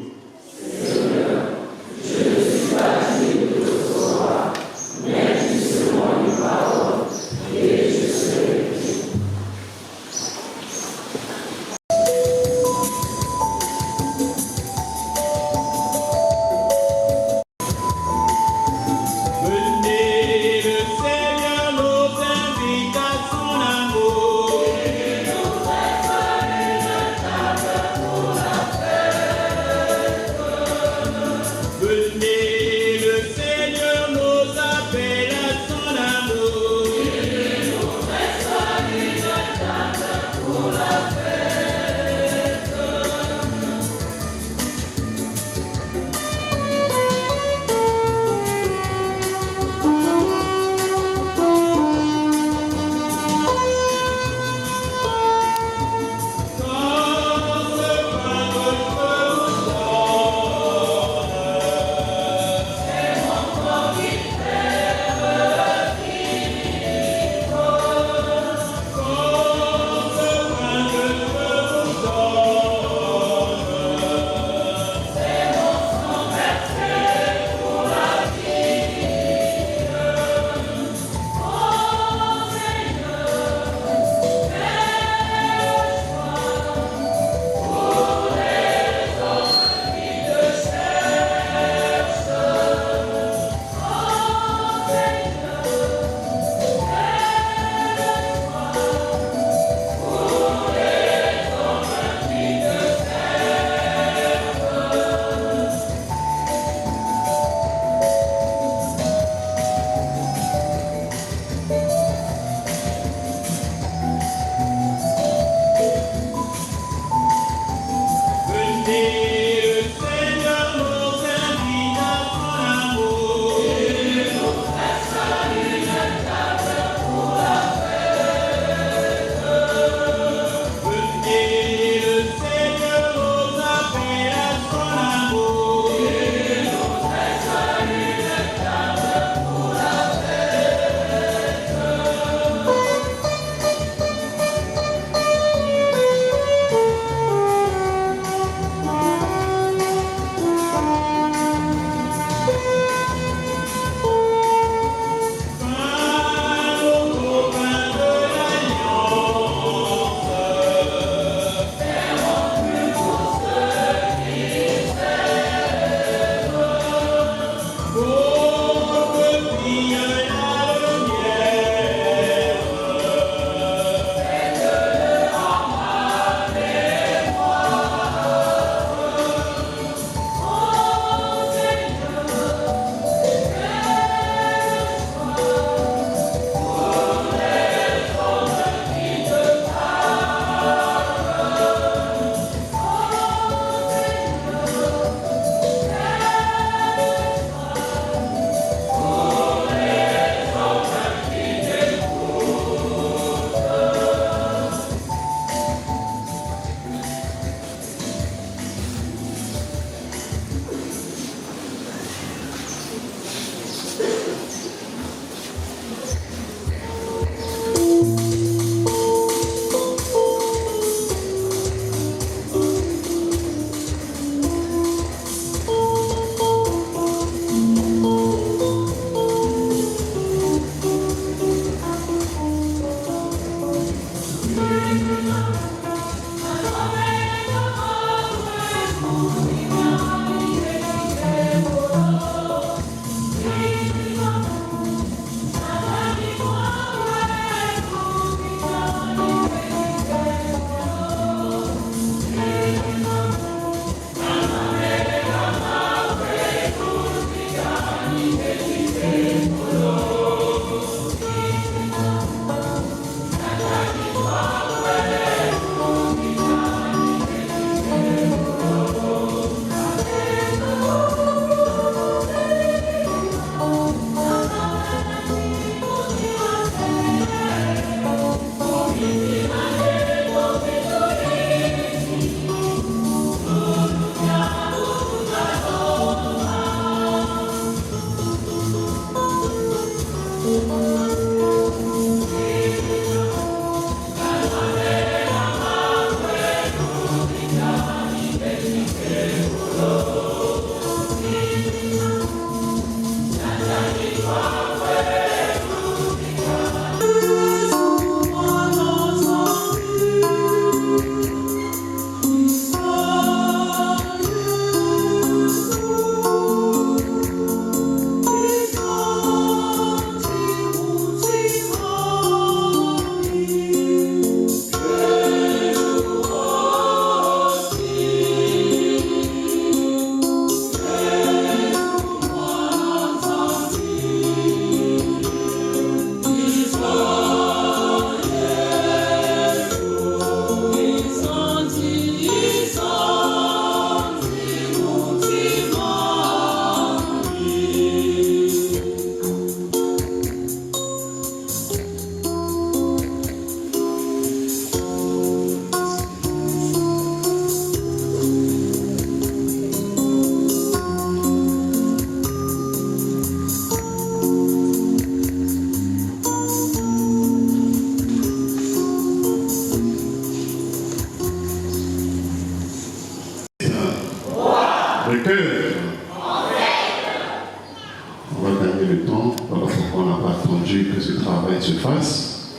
On va gagner le temps, voilà pourquoi on n'a pas attendu que ce travail se fasse.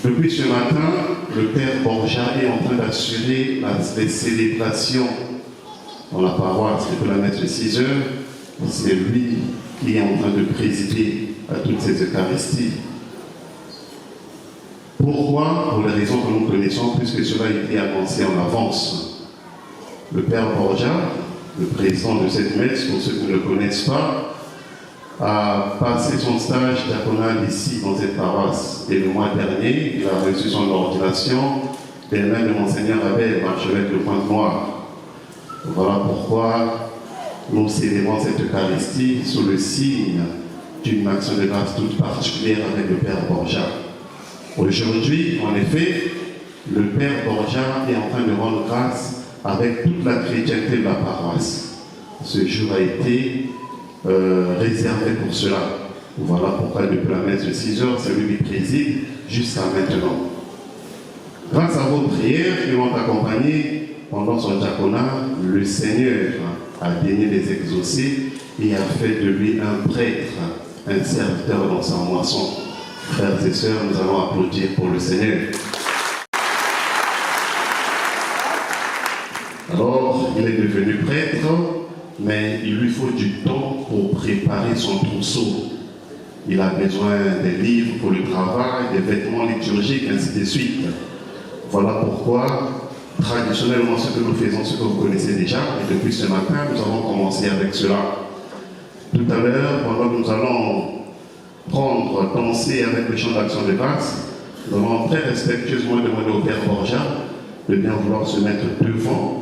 Depuis ce matin, le Père Borja est en train d'assurer les célébrations dans la paroisse. Depuis la messe de 6 heures, c'est lui qui est en train de présider à toutes ces Eucharisties. Pourquoi? Pour les raisons que nous connaissons, puisque cela a été annoncé en avance. Le Père Borja, le président de cette messe, pour ceux qui ne le connaissent pas, a passé son stage diaconal ici dans cette paroisse. Et le mois dernier, il a reçu son ordination des mains de Monseigneur Abel, archevêque de Pointe-Noire. Voilà pourquoi nous célébrons cette Eucharistie sous le signe d'une action de grâce toute particulière avec le Père Borja. Aujourd'hui, en effet, le Père Borja est en train de rendre grâce avec toute la chrétienté de la paroisse. Ce jour a été réservé pour cela. Voilà pourquoi depuis la messe de 6 heures, c'est lui qui préside jusqu'à maintenant. Grâce à vos prières qui l'ont accompagné pendant son diaconat, le Seigneur a daigné les exaucer et a fait de lui un prêtre, un serviteur dans sa moisson. Frères et sœurs, nous allons applaudir pour le Seigneur. Alors, il est devenu prêtre, mais il lui faut du temps pour préparer son trousseau. Il a besoin des livres pour le travail, des vêtements liturgiques, ainsi de suite. Voilà pourquoi, traditionnellement, ce que nous faisons, ce que vous connaissez déjà, et depuis ce matin, nous avons commencé avec cela. Tout à l'heure, pendant que nous allons danser avec le chant d'action de grâce, nous allons très respectueusement demander au Père Borja de bien vouloir se mettre devant,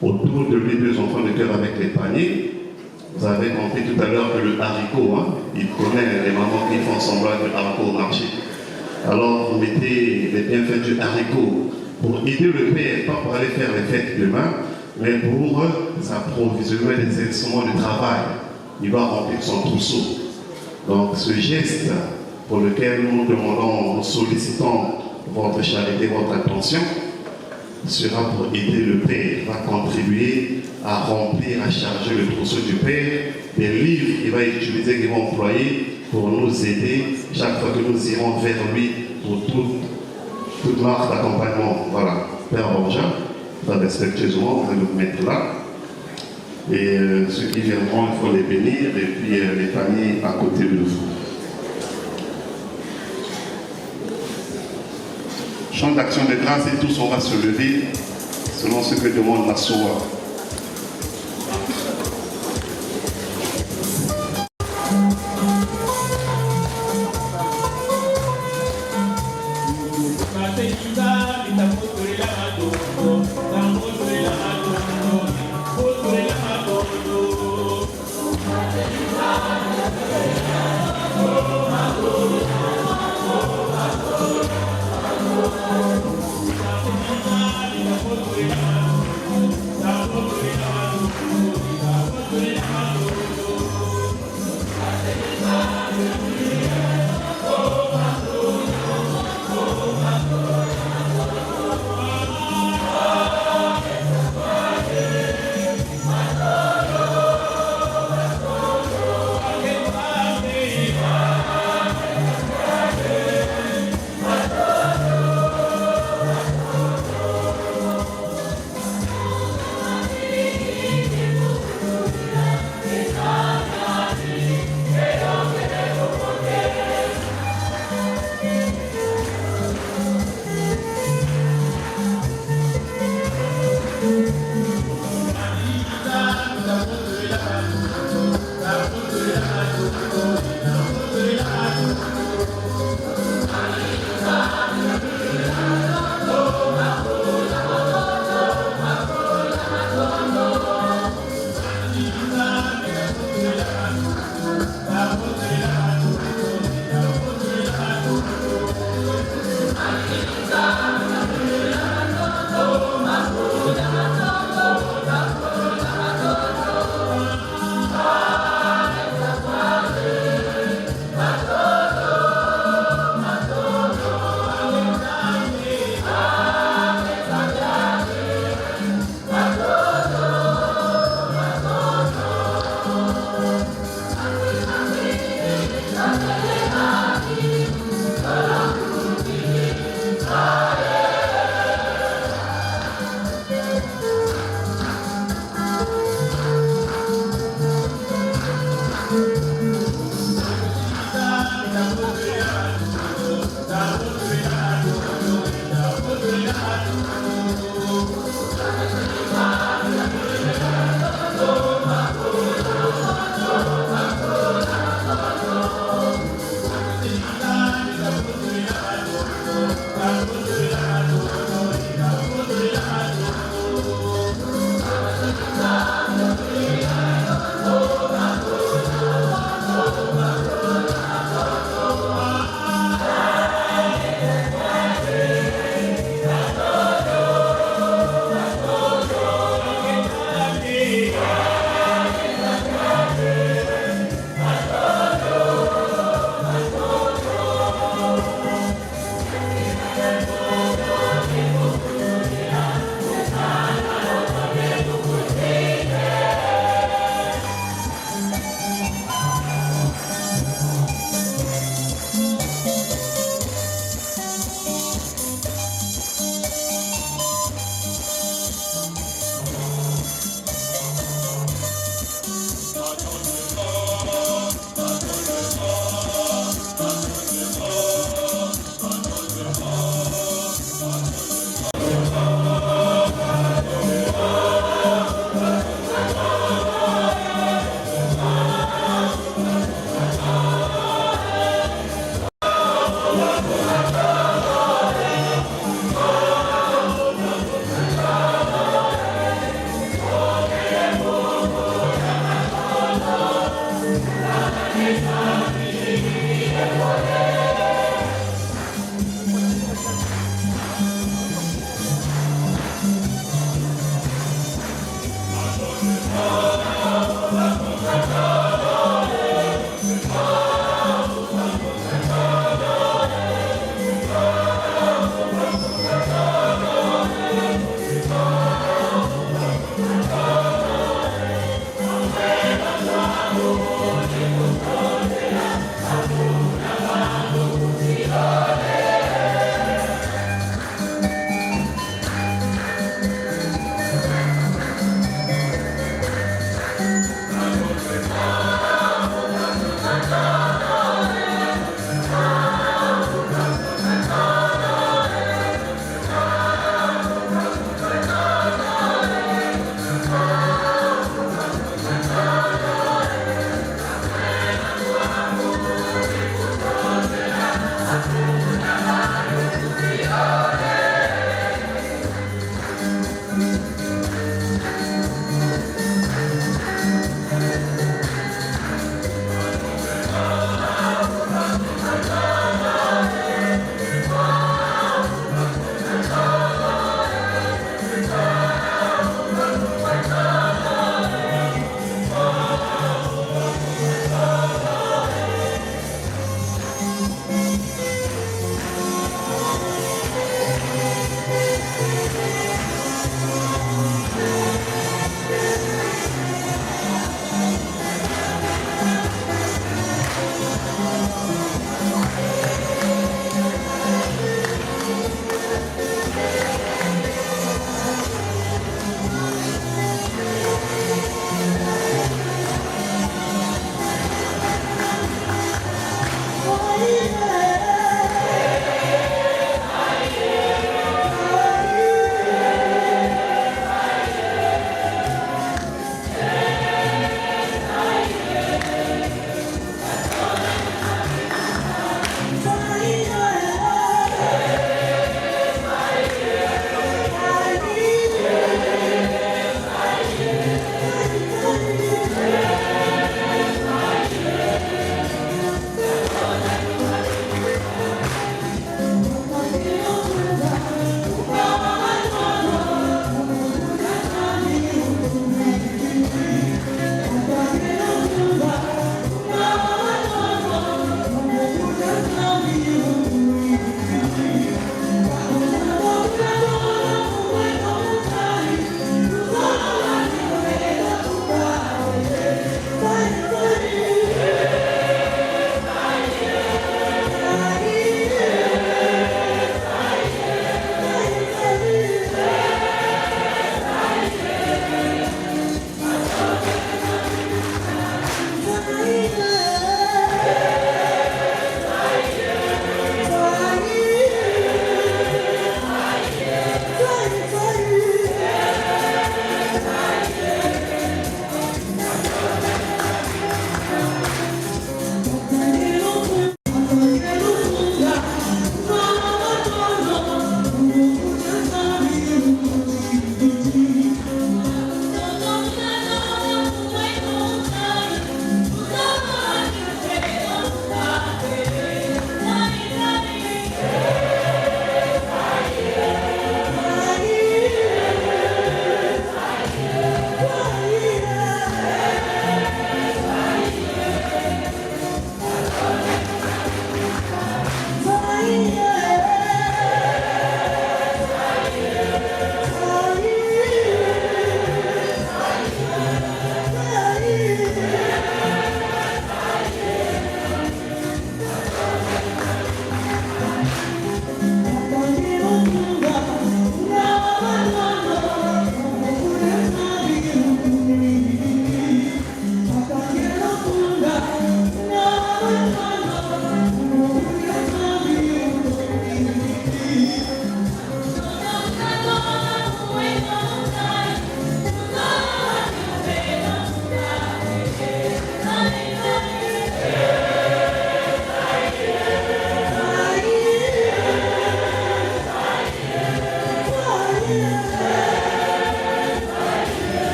autour de lui, 2 enfants de cœur avec les paniers. Vous avez compris tout à l'heure que le haricot, il connaît les mamans qui font semblant que le haricot au marché. Alors vous mettez les bienfaits du haricot pour aider le Père, pas pour aller faire les fêtes demain, mais pour s'approvisionner des instruments de travail. Il va remplir son trousseau. Donc ce geste pour lequel nous demandons, nous sollicitons votre charité, votre attention, sera pour aider le Père, va contribuer à remplir, à charger le trousseau du Père, des livres qu'il va utiliser, qu'il va employer pour nous aider chaque fois que nous irons vers lui pour toute marque d'accompagnement. Voilà, Père Borja, très respectueusement, vous allez vous mettre là. Et ceux qui viendront, il faut les bénir et puis les paniers à côté de vous. Chant d'action de grâce et tous on va se lever selon ce que demande la Soa. La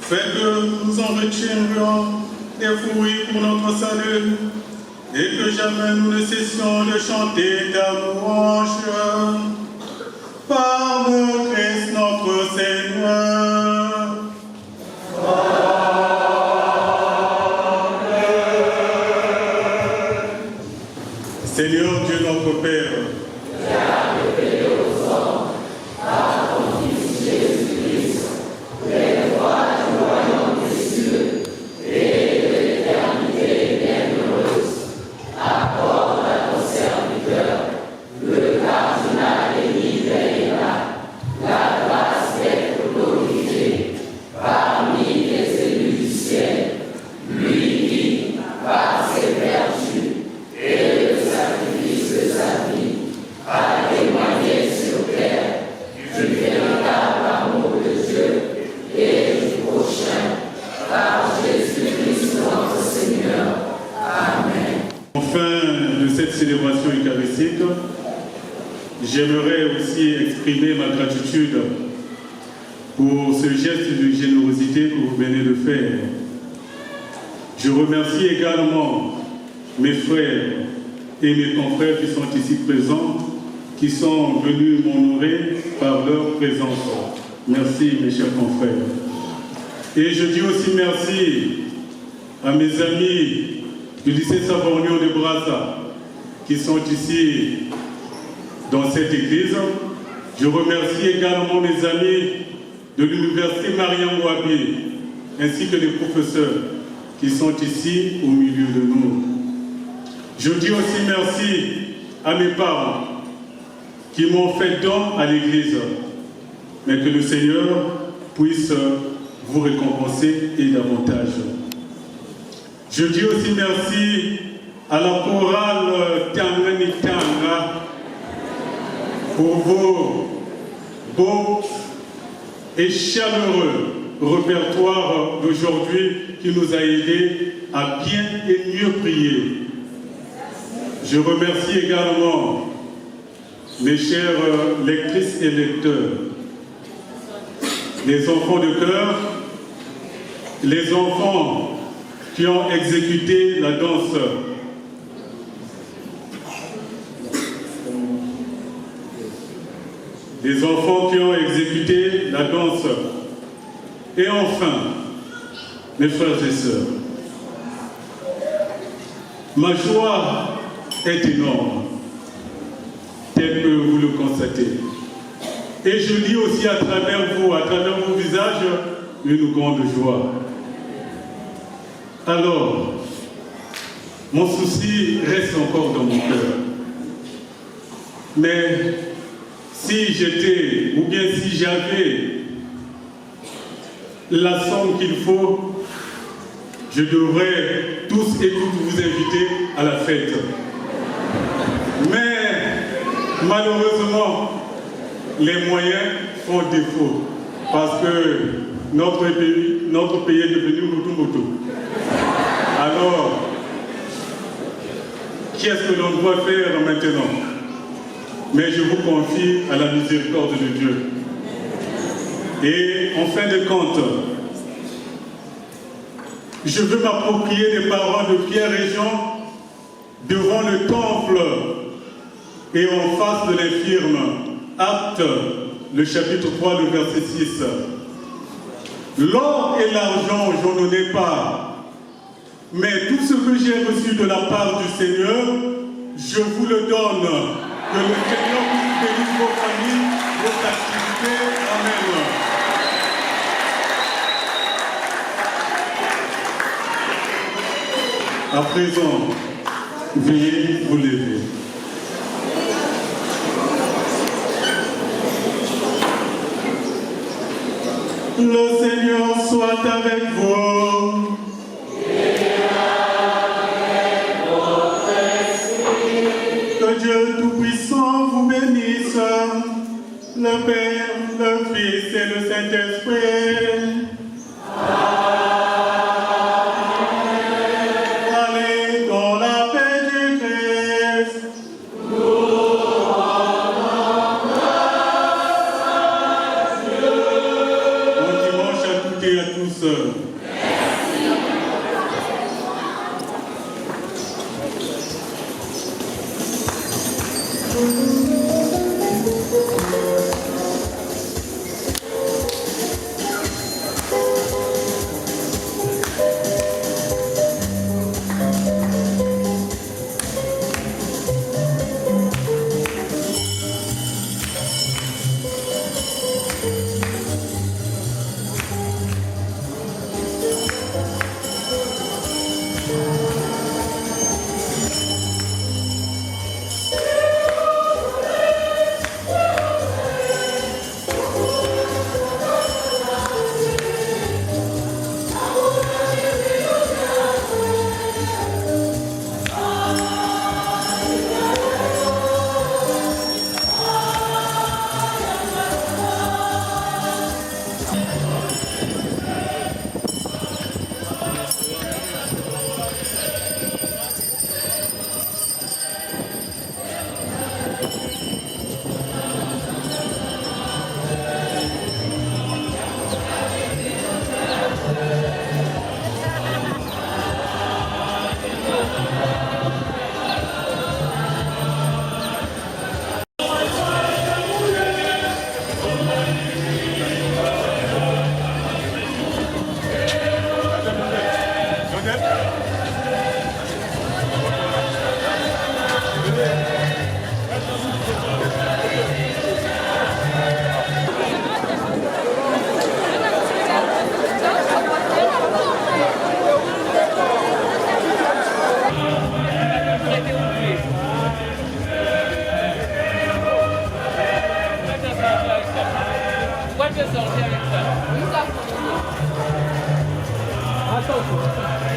Fais que nous en retirions des fruits pour notre salut et que jamais nous ne cessions de chanter ta louange. Par le Christ notre Seigneur. Seigneur Dieu notre Père, célébration eucharistique, j'aimerais aussi exprimer ma gratitude pour ce geste de générosité que vous venez de faire. Je remercie également mes frères et mes confrères qui sont ici présents, qui sont venus m'honorer par leur présence. Merci mes chers confrères. Et je dis aussi merci à mes amis du lycée Savorgnon de Brazza, qui sont ici dans cette église. Je remercie également mes amis de l'université Mariam Ouabi, ainsi que les professeurs qui sont ici au milieu de nous. Je dis aussi merci à mes parents qui m'ont fait don à l'église, mais que le Seigneur puisse vous récompenser et davantage. Je dis aussi merci à la chorale Tangani Tanga pour vos beaux et chaleureux répertoires d'aujourd'hui qui nous a aidés à bien et mieux prier. Je remercie également mes chères lectrices et lecteurs, les enfants de chœur, les enfants qui ont exécuté la danse. Les enfants qui ont exécuté la danse. Et enfin, mes frères et sœurs, ma joie est énorme, tel que vous le constatez. Et je lis aussi à travers vous, à travers vos visages, une grande joie. Alors, mon souci reste encore dans mon cœur. Mais si j'étais, ou bien si j'avais la somme qu'il faut, je devrais tous et toutes vous inviter à la fête. Mais malheureusement, les moyens font défaut parce que notre pays est devenu moto-moto. Alors, qu'est-ce que l'on doit faire maintenant? Mais je vous confie à la miséricorde de Dieu. Et en fin de compte, je veux m'approprier des paroles de Pierre et Jean devant le temple et en face de l'infirme. Acte, le chapitre 3, le verset 6. L'or et l'argent, je n'en ai pas, mais tout ce que j'ai reçu de la part du Seigneur, je vous le donne. Que le Seigneur vous bénisse vos familles, vos activités. Amen. À présent, veuillez vous lever. Le Seigneur soit avec vous. Que Dieu Tout-Puissant vous bénisse, le Père, le Fils et le Saint-Esprit. Allez dans la paix du Christ. Bon dimanche à tous. santé à tous. Pourquoi tu es sorti avec ça? Attends.